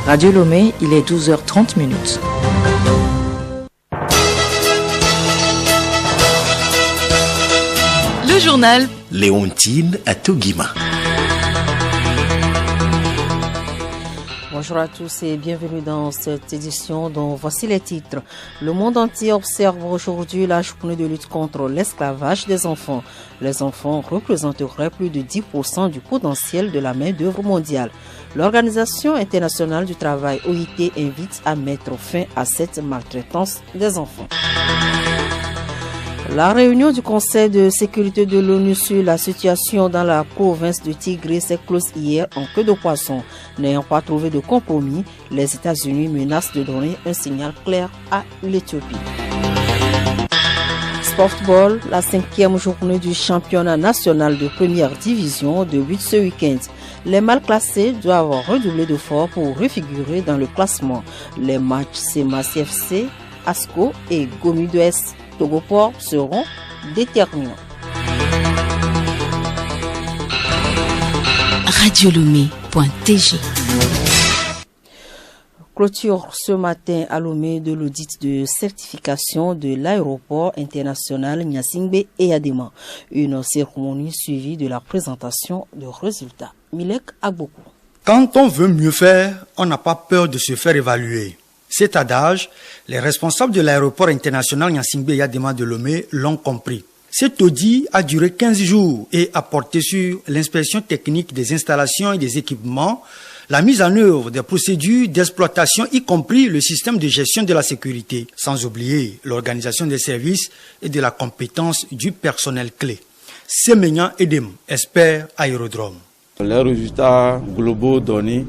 Radio Lomé, il est 12h30 minutes. Le journal Léontine Atogima. Bonjour à tous et bienvenue dans cette édition dont voici les titres. Le monde entier observe aujourd'hui la journée de lutte contre l'esclavage des enfants. Les enfants représenteraient plus de 10% du potentiel de la main-d'œuvre mondiale. L'Organisation internationale du travail OIT invite à mettre fin à cette maltraitance des enfants. La réunion du Conseil de sécurité de l'ONU sur la situation dans la province de Tigré s'est close hier en queue de poisson. N'ayant pas trouvé de compromis, les États-Unis menacent de donner un signal clair à l'Éthiopie. Sportball, la 5e journée du championnat national de première division débute ce week-end. Les mal classés doivent redoubler d'efforts pour refigurer dans le classement. Les matchs CEMAS FC, ASCO et Gomu-2S Togoport seront déterminants. radiolomé.tg. Clôture ce matin à Lomé de l'audit de certification de l'aéroport international Gnassingbé et Adema. Une cérémonie suivie de la présentation de résultats. Milek Agbokou. Quand on veut mieux faire, on n'a pas peur de se faire évaluer. Cet adage, les responsables de l'aéroport international Gnassingbé et Adema de Lomé l'ont compris. Cet audit a duré 15 jours et a porté sur l'inspection technique des installations et des équipements, la mise en œuvre des procédures d'exploitation, y compris le système de gestion de la sécurité, sans oublier l'organisation des services et de la compétence du personnel clé. Semenyan Edem, expert aérodrome. Les résultats globaux donnés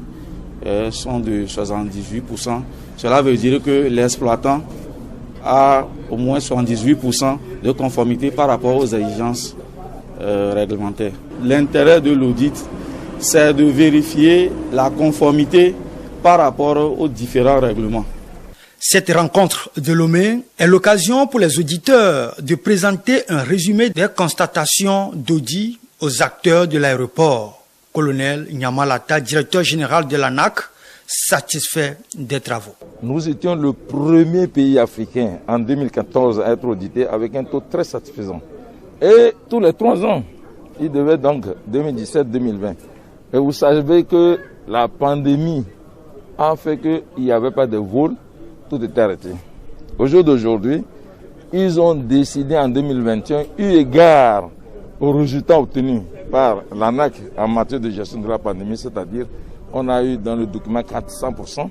sont de 78%. Cela veut dire que l'exploitant a au moins 78% de conformité par rapport aux exigences réglementaires. L'intérêt de l'audit, c'est de vérifier la conformité par rapport aux différents règlements. Cette rencontre de Lomé est l'occasion pour les auditeurs de présenter un résumé des constatations d'audit aux acteurs de l'aéroport. Colonel Nyamalata, directeur général de l'ANAC, satisfait des travaux. Nous étions le premier pays africain en 2014 à être audité avec un taux très satisfaisant. Et tous les 3 ans, il devait donc 2017-2020. Et vous savez que la pandémie a fait qu'il n'y avait pas de vol, tout était arrêté. Au jour d'aujourd'hui, ils ont décidé en 2021, eu égard aux résultats obtenus par l'ANAC en matière de gestion de la pandémie, c'est-à-dire on a eu dans le document 400%.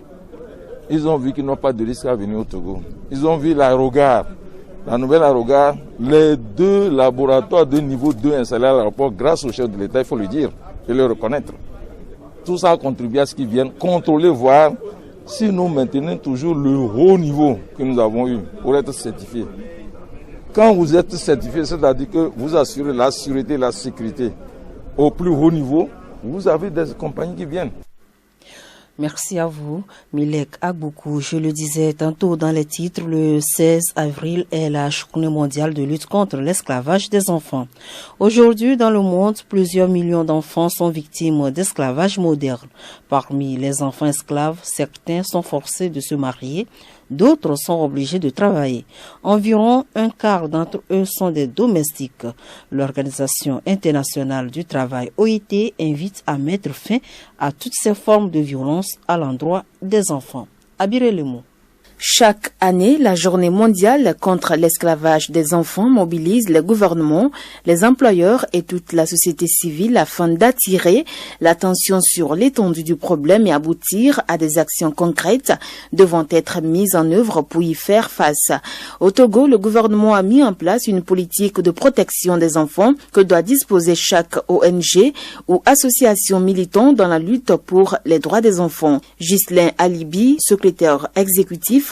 Ils ont vu qu'ils n'ont pas de risque à venir au Togo. Ils ont vu l'aérogare, la nouvelle aérogare, les 2 laboratoires de niveau 2 installés à l'aéroport grâce au chef de l'État, il faut le dire et le reconnaître. Tout ça a contribué à ce qu'ils viennent contrôler, voir si nous maintenons toujours le haut niveau que nous avons eu pour être certifiés. Quand vous êtes certifié, c'est-à-dire que vous assurez la sûreté et la sécurité au plus haut niveau, vous avez des compagnies qui viennent. Merci à vous, Milek Agbokou. Je le disais tantôt dans les titres, le 16 avril est la journée mondiale de lutte contre l'esclavage des enfants. Aujourd'hui, dans le monde, plusieurs millions d'enfants sont victimes d'esclavage moderne. Parmi les enfants esclaves, certains sont forcés de se marier, d'autres sont obligés de travailler. Environ un quart d'entre eux sont des domestiques. L'Organisation internationale du travail OIT invite à mettre fin à toutes ces formes de violence à l'endroit des enfants. Abirelemo. Chaque année, la journée mondiale contre l'esclavage des enfants mobilise les gouvernements, les employeurs et toute la société civile afin d'attirer l'attention sur l'étendue du problème et aboutir à des actions concrètes devant être mises en œuvre pour y faire face. Au Togo, le gouvernement a mis en place une politique de protection des enfants que doit disposer chaque ONG ou association militant dans la lutte pour les droits des enfants. Ghislain Alibi, secrétaire exécutif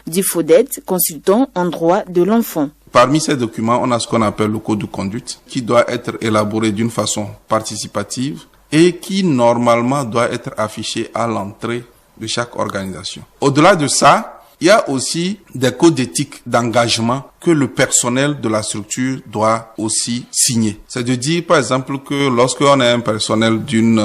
du FODET, consultant en droit de l'enfant. Parmi ces documents, on a ce qu'on appelle le code de conduite qui doit être élaboré d'une façon participative et qui normalement doit être affiché à l'entrée de chaque organisation. Au-delà de ça, il y a aussi des codes d'éthique d'engagement que le personnel de la structure doit aussi signer. C'est de dire par exemple que lorsqu'on est un personnel d'une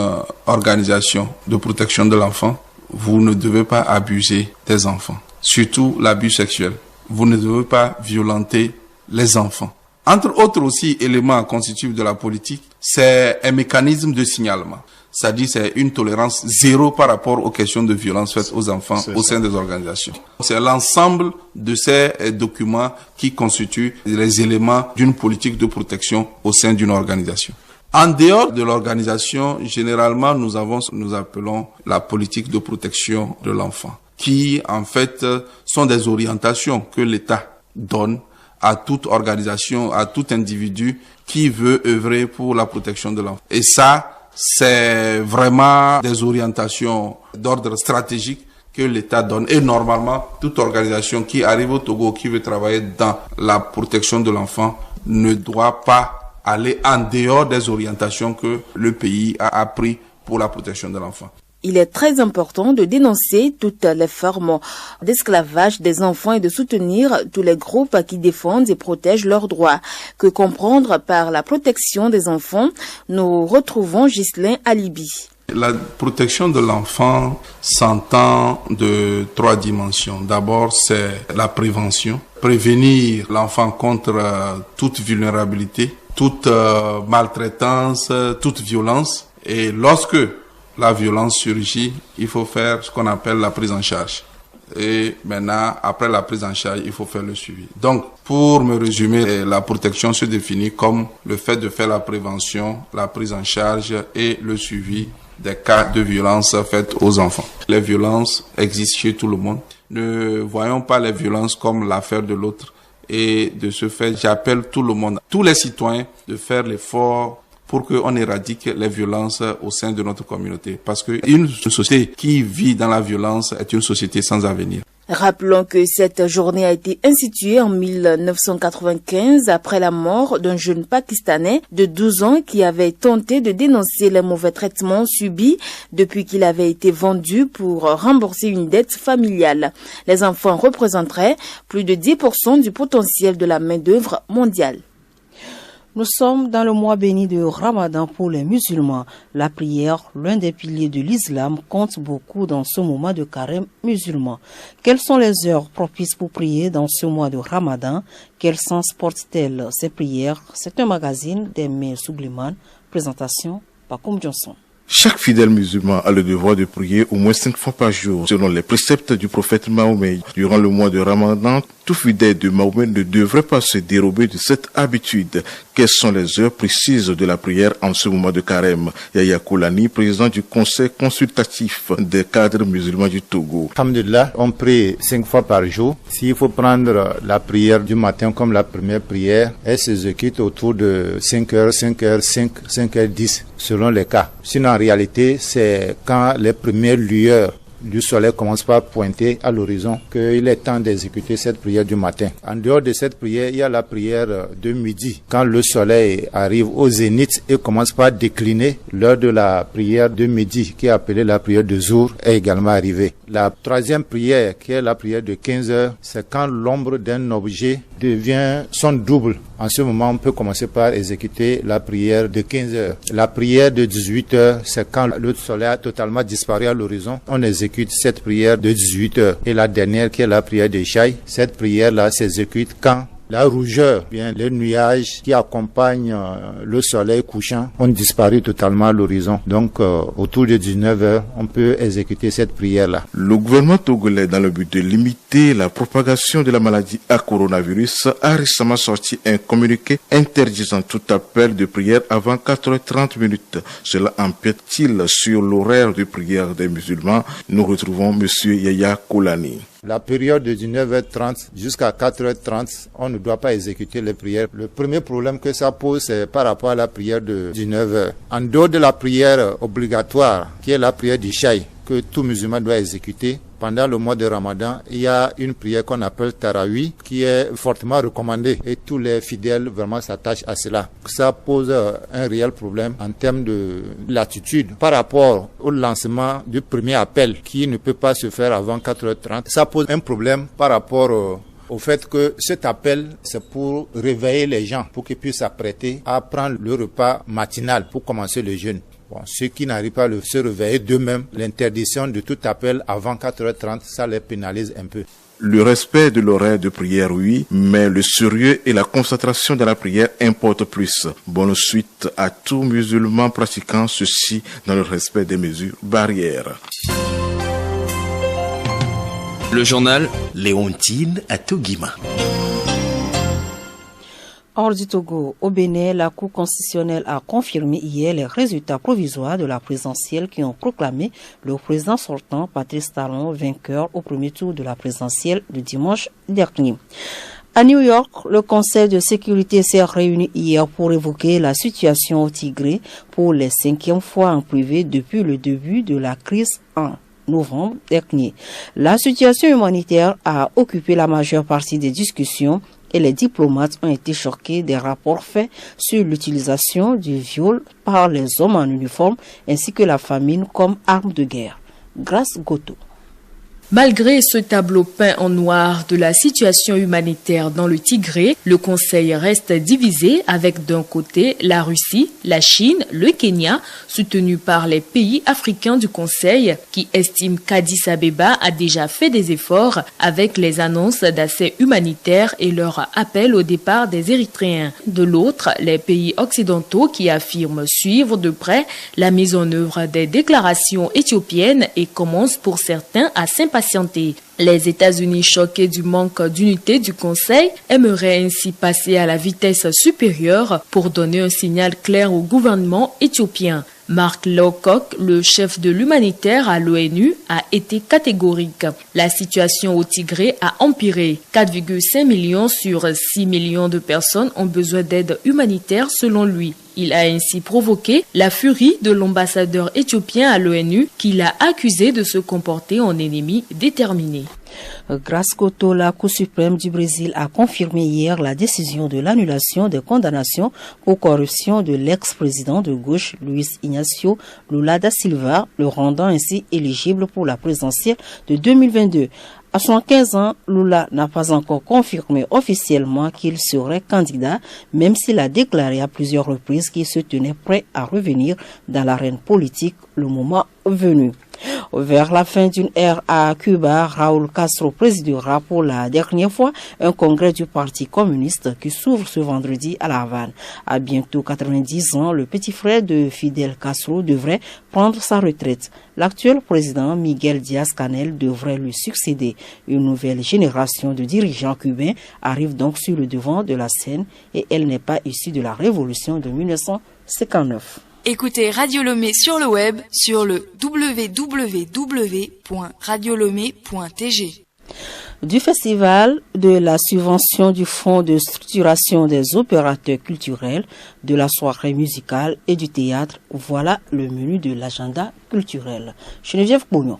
organisation de protection de l'enfant, vous ne devez pas abuser des enfants, surtout l'abus sexuel. Vous ne devez pas violenter les enfants. Entre autres aussi éléments constitutifs de la politique, c'est un mécanisme de signalement. C'est-à-dire c'est une tolérance zéro par rapport aux questions de violence faites aux enfants au sein des organisations. C'est l'ensemble de ces documents qui constituent les éléments d'une politique de protection au sein d'une organisation. En dehors de l'organisation, généralement, nous appelons la politique de protection de l'enfant, qui, en fait, sont des orientations que l'État donne à toute organisation, à tout individu qui veut œuvrer pour la protection de l'enfant. Et ça, c'est vraiment des orientations d'ordre stratégique que l'État donne. Et normalement, toute organisation qui arrive au Togo, qui veut travailler dans la protection de l'enfant, ne doit pas aller en dehors des orientations que le pays a appris pour la protection de l'enfant. Il est très important de dénoncer toutes les formes d'esclavage des enfants et de soutenir tous les groupes qui défendent et protègent leurs droits. Que comprendre par la protection des enfants? Nous retrouvons Ghislain Alibi. La protection de l'enfant s'entend de 3 dimensions. D'abord, c'est la prévention. Prévenir l'enfant contre toute vulnérabilité, toute maltraitance, toute violence. Et lorsque la violence surgit, il faut faire ce qu'on appelle la prise en charge. Et maintenant, après la prise en charge, il faut faire le suivi. Donc, pour me résumer, la protection se définit comme le fait de faire la prévention, la prise en charge et le suivi des cas de violence faites aux enfants. Les violences existent chez tout le monde. Ne voyons pas les violences comme l'affaire de l'autre. Et de ce fait, j'appelle tout le monde, tous les citoyens, de faire l'effort pour qu'on éradique les violences au sein de notre communauté. Parce qu'une société qui vit dans la violence est une société sans avenir. Rappelons que cette journée a été instituée en 1995 après la mort d'un jeune Pakistanais de 12 ans qui avait tenté de dénoncer les mauvais traitements subis depuis qu'il avait été vendu pour rembourser une dette familiale. Les enfants représenteraient plus de 10% du potentiel de la main-d'œuvre mondiale. Nous sommes dans le mois béni de Ramadan pour les musulmans. La prière, l'un des piliers de l'islam, compte beaucoup dans ce moment de carême musulman. Quelles sont les heures propices pour prier dans ce mois de Ramadan? Quel sens portent-elles ces prières? C'est un magazine d'Aimé Sougliman. Présentation par Koum Johnson. Chaque fidèle musulman a le devoir de prier au moins 5 fois par jour, selon les préceptes du prophète Mahomet. Durant le mois de Ramadan, tout fidèle de Mahomet ne devrait pas se dérober de cette habitude. Quelles sont les heures précises de la prière en ce moment de carême? Yaya Koulani, président du conseil consultatif des cadres musulmans du Togo. Alhamdulillah, on prie 5 fois par jour. S'il faut prendre la prière du matin comme la première prière, elle s'exécute autour de 5h, 5h5, 5h10, selon les cas. Sinon, en réalité, c'est quand les premières lueurs du soleil commence par pointer à l'horizon qu'il est temps d'exécuter cette prière du matin. En dehors de cette prière, il y a la prière de midi. Quand le soleil arrive au zénith et commence par décliner, l'heure de la prière de midi, qui est appelée la prière de Zour, est également arrivée. La troisième prière, qui est la prière de 15 heures, c'est quand l'ombre d'un objet devient son double. En ce moment, on peut commencer par exécuter la prière de 15 heures. La prière de 18 heures, c'est quand le soleil a totalement disparu à l'horizon. On exécute cette prière de 18 heures. Et la dernière, qui est la prière de Chaï, cette prière-là s'exécute quand la rougeur, bien les nuages qui accompagnent le soleil couchant ont disparu totalement à l'horizon. Donc, autour de 19 heures, on peut exécuter cette prière-là. Le gouvernement togolais, dans le but de limiter la propagation de la maladie à coronavirus, a récemment sorti un communiqué interdisant tout appel de prière avant 4h30 minutes. Cela empiète-t-il sur l'horaire de prière des musulmans? Nous retrouvons M. Yaya Koulani. La période de 19h30 jusqu'à 4h30, on ne doit pas exécuter les prières. Le premier problème que ça pose, c'est par rapport à la prière de 19h. En dehors de la prière obligatoire, qui est la prière d'Ishaï, que tout musulman doit exécuter, pendant le mois de Ramadan, il y a une prière qu'on appelle Tarawi, qui est fortement recommandée et tous les fidèles vraiment s'attachent à cela. Ça pose un réel problème en termes de latitude par rapport au lancement du premier appel qui ne peut pas se faire avant 4h30. Ça pose un problème par rapport au fait que cet appel, c'est pour réveiller les gens, pour qu'ils puissent s'apprêter à prendre le repas matinal pour commencer le jeûne. Bon, ceux qui n'arrivent pas à se réveiller d'eux-mêmes, l'interdiction de tout appel avant 4h30, ça les pénalise un peu. Le respect de l'horaire de prière, oui, mais le sérieux et la concentration de la prière importent plus. Bonne suite à tout musulman pratiquant ceci dans le respect des mesures barrières. Le journal Léontine à Togima. Hors du Togo, au Bénin, la Cour constitutionnelle a confirmé hier les résultats provisoires de la présidentielle qui ont proclamé le président sortant, Patrice Talon, vainqueur au premier tour de la présidentielle du dimanche dernier. À New York, le Conseil de sécurité s'est réuni hier pour évoquer la situation au Tigré pour la 5e fois en privé depuis le début de la crise en novembre dernier. La situation humanitaire a occupé la majeure partie des discussions et les diplomates ont été choqués des rapports faits sur l'utilisation du viol par les hommes en uniforme ainsi que la famine comme arme de guerre. Grace Goto. Malgré ce tableau peint en noir de la situation humanitaire dans le Tigré, le Conseil reste divisé avec d'un côté la Russie, la Chine, le Kenya, soutenus par les pays africains du Conseil qui estiment qu'Addis Abeba a déjà fait des efforts avec les annonces d'accès humanitaire et leur appel au départ des Érythréens. De l'autre, les pays occidentaux qui affirment suivre de près la mise en œuvre des déclarations éthiopiennes et commencent pour certains à s'impatienter. Les États-Unis, choqués du manque d'unité du Conseil, aimeraient ainsi passer à la vitesse supérieure pour donner un signal clair au gouvernement éthiopien. Mark Lowcock, le chef de l'humanitaire à l'ONU, a été catégorique. La situation au Tigré a empiré. 4,5 millions sur 6 millions de personnes ont besoin d'aide humanitaire selon lui. Il a ainsi provoqué la furie de l'ambassadeur éthiopien à l'ONU qui l'a accusé de se comporter en ennemi déterminé. Grace Koto, la Cour suprême du Brésil a confirmé hier la décision de l'annulation des condamnations pour corruption de l'ex-président de gauche Luiz Inácio Lula da Silva, le rendant ainsi éligible pour la présidentielle de 2022. À 75 ans, Lula n'a pas encore confirmé officiellement qu'il serait candidat, même s'il a déclaré à plusieurs reprises qu'il se tenait prêt à revenir dans l'arène politique le moment venu. Vers la fin d'une ère à Cuba, Raúl Castro présidera pour la dernière fois un congrès du Parti communiste qui s'ouvre ce vendredi à La Havane. À bientôt 90 ans, le petit frère de Fidel Castro devrait prendre sa retraite. L'actuel président Miguel Díaz-Canel devrait lui succéder. Une nouvelle génération de dirigeants cubains arrive donc sur le devant de la scène et elle n'est pas issue de la révolution de 1959. Écoutez Radio Lomé sur le web sur le www.radiolomé.tg. Du festival, de la subvention du fonds de structuration des opérateurs culturels, de la soirée musicale et du théâtre, voilà le menu de l'agenda culturel. Geneviève Bouillon.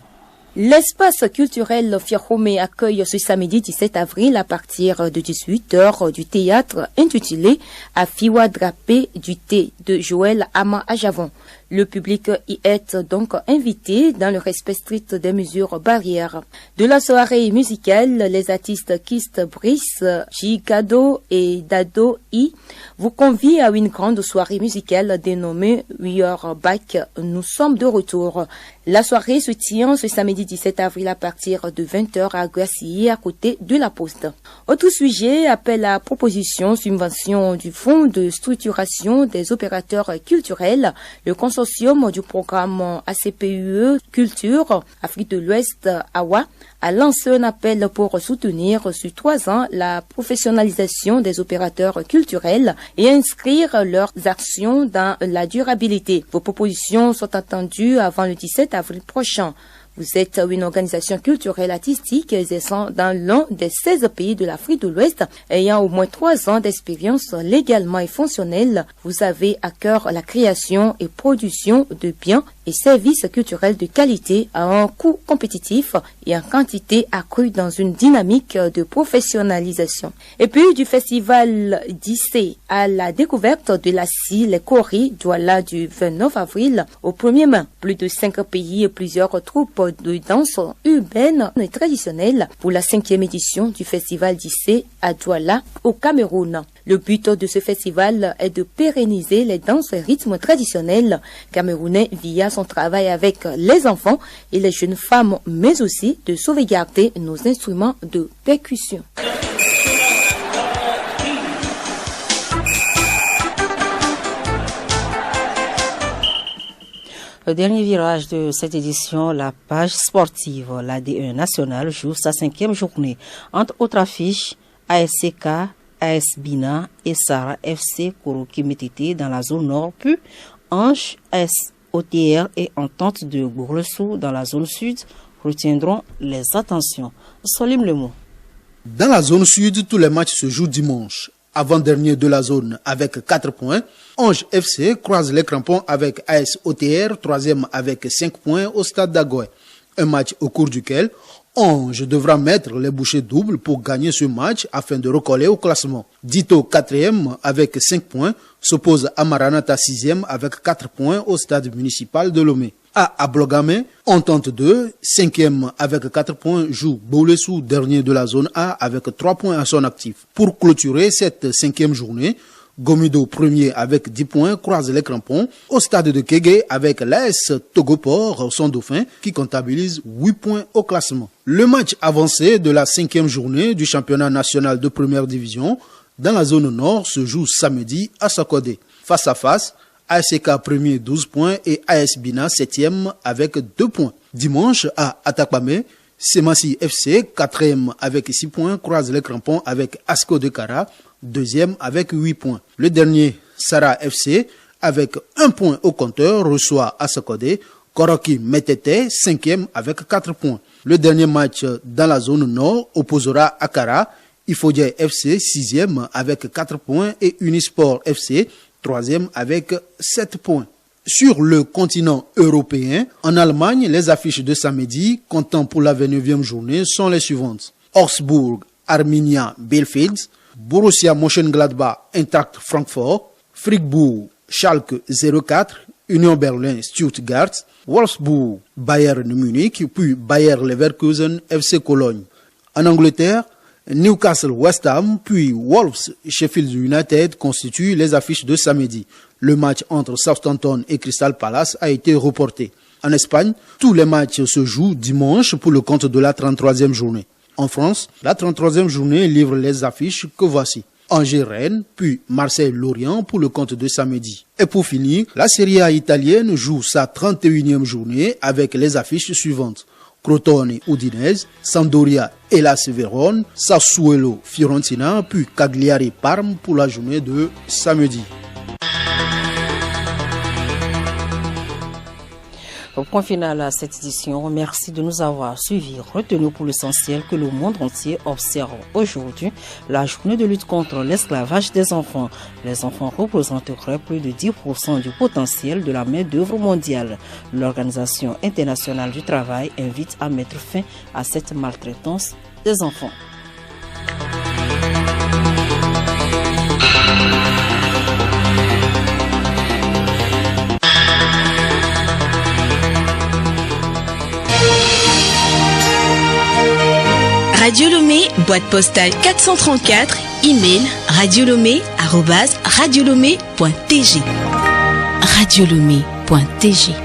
L'espace culturel Fiaromé accueille ce samedi 17 avril à partir de 18h du théâtre intitulé Afiwa Drapé du thé de Joël Ama à Javon. Le public y est donc invité dans le respect strict des mesures barrières. De la soirée musicale, les artistes Kist Brice, Jigado et Dado I vous convient à une grande soirée musicale dénommée We Are Back. Nous sommes de retour. La soirée se tient ce samedi 17 avril à partir de 20h à Gracie, à côté de la Poste. Autre sujet, appel à proposition, subvention du Fonds de structuration des opérateurs culturels, le consortium du programme ACPUE Culture Afrique de l'Ouest AWA a lancé un appel pour soutenir sur 3 ans la professionnalisation des opérateurs culturels et inscrire leurs actions dans la durabilité. Vos propositions sont attendues avant le 17 avril prochain. Vous êtes une organisation culturelle artistique exerçant dans l'un des 16 pays de l'Afrique de l'Ouest, ayant au moins 3 ans d'expérience légalement et fonctionnelle. Vous avez à cœur la création et production de biens et services culturels de qualité à un coût compétitif et en quantité accrue dans une dynamique de professionnalisation. Et puis du festival d'Issé à la découverte de la scie, les Coris, Douala du 29 avril au 1er mai. Plus de 5 pays et plusieurs troupes de danse urbaine et traditionnelle pour la 5e édition du festival d'Issé à Douala, au Cameroun. Le but de ce festival est de pérenniser les danses et rythmes traditionnels camerounais via son travail avec les enfants et les jeunes femmes, mais aussi de sauvegarder nos instruments de percussion. Le dernier virage de cette édition, la page sportive, la D1 nationale joue sa 5e journée. Entre autres affiches, ASCK, AS Bina et Sarah FC Koroki Métété dans la zone nord, puis Ange, AS OTR et Entente de Gourlesou dans la zone sud retiendront les attentions. Solim Lemo. Dans la zone sud, tous les matchs se jouent dimanche. Avant-dernier de la zone avec 4 points, Ange FC croise les crampons avec AS OTR, 3e avec 5 points au stade d'Agoé. Un match au cours duquel Ange devra mettre les bouchées doubles pour gagner ce match afin de recoller au classement. Dito 4e avec 5 points s'oppose à Maranatha 6e avec 4 points au stade municipal de Lomé. À Ablogame, Entente 2, 5e avec 4 points, joue Boulessou, dernier de la zone A, avec 3 points à son actif. Pour clôturer cette 5e journée, Gomido, premier avec 10 points, croise les crampons au stade de Kégué avec l'AS Togoport, son dauphin, qui comptabilise 8 points au classement. Le match avancé de la 5e journée du championnat national de première division dans la zone nord se joue samedi à Sakodé. Face à face, ASK premier 12 points et AS Bina 7e avec 2 points. Dimanche à Atakpame, Semassi FC 4e avec 6 points croise les crampons avec Asko de Kara 2e avec 8 points. Le dernier, Sarah FC, avec 1 point au compteur, reçoit Asakode. Koroki Metete 5e avec 4 points. Le dernier match dans la zone nord opposera Akara, Ifodje FC 6e avec 4 points et Unisport FC 3e avec 7 points. Sur le continent européen, en Allemagne, les affiches de samedi comptant pour la 29e journée sont les suivantes. Augsburg, Arminia, Bielefeld, Borussia Mönchengladbach, Eintracht Francfort, Fribourg, Schalke 04, Union Berlin, Stuttgart, Wolfsburg, Bayern Munich, puis Bayer Leverkusen, FC Cologne. En Angleterre, Newcastle West Ham, puis Wolves Sheffield United constituent les affiches de samedi. Le match entre Southampton et Crystal Palace a été reporté. En Espagne, tous les matchs se jouent dimanche pour le compte de la 33e journée. En France, la 33e journée livre les affiches que voici. Angers-Rennes, puis Marseille-Lorient pour le compte de samedi. Et pour finir, la Serie A italienne joue sa 31e journée avec les affiches suivantes. Crotone Udinese, Sampdoria Hellas Vérone, Sassuolo Fiorentina, puis Cagliari Parme pour la journée de samedi. Au point final à cette édition, merci de nous avoir suivis. Retenons pour l'essentiel que le monde entier observe aujourd'hui la journée de lutte contre l'esclavage des enfants. Les enfants représenteraient plus de 10% du potentiel de la main-d'œuvre mondiale. L'Organisation internationale du travail invite à mettre fin à cette maltraitance des enfants. Radio Lomé, boîte postale 434, email radiolomé@radiolomé.tg. radiolomé.tg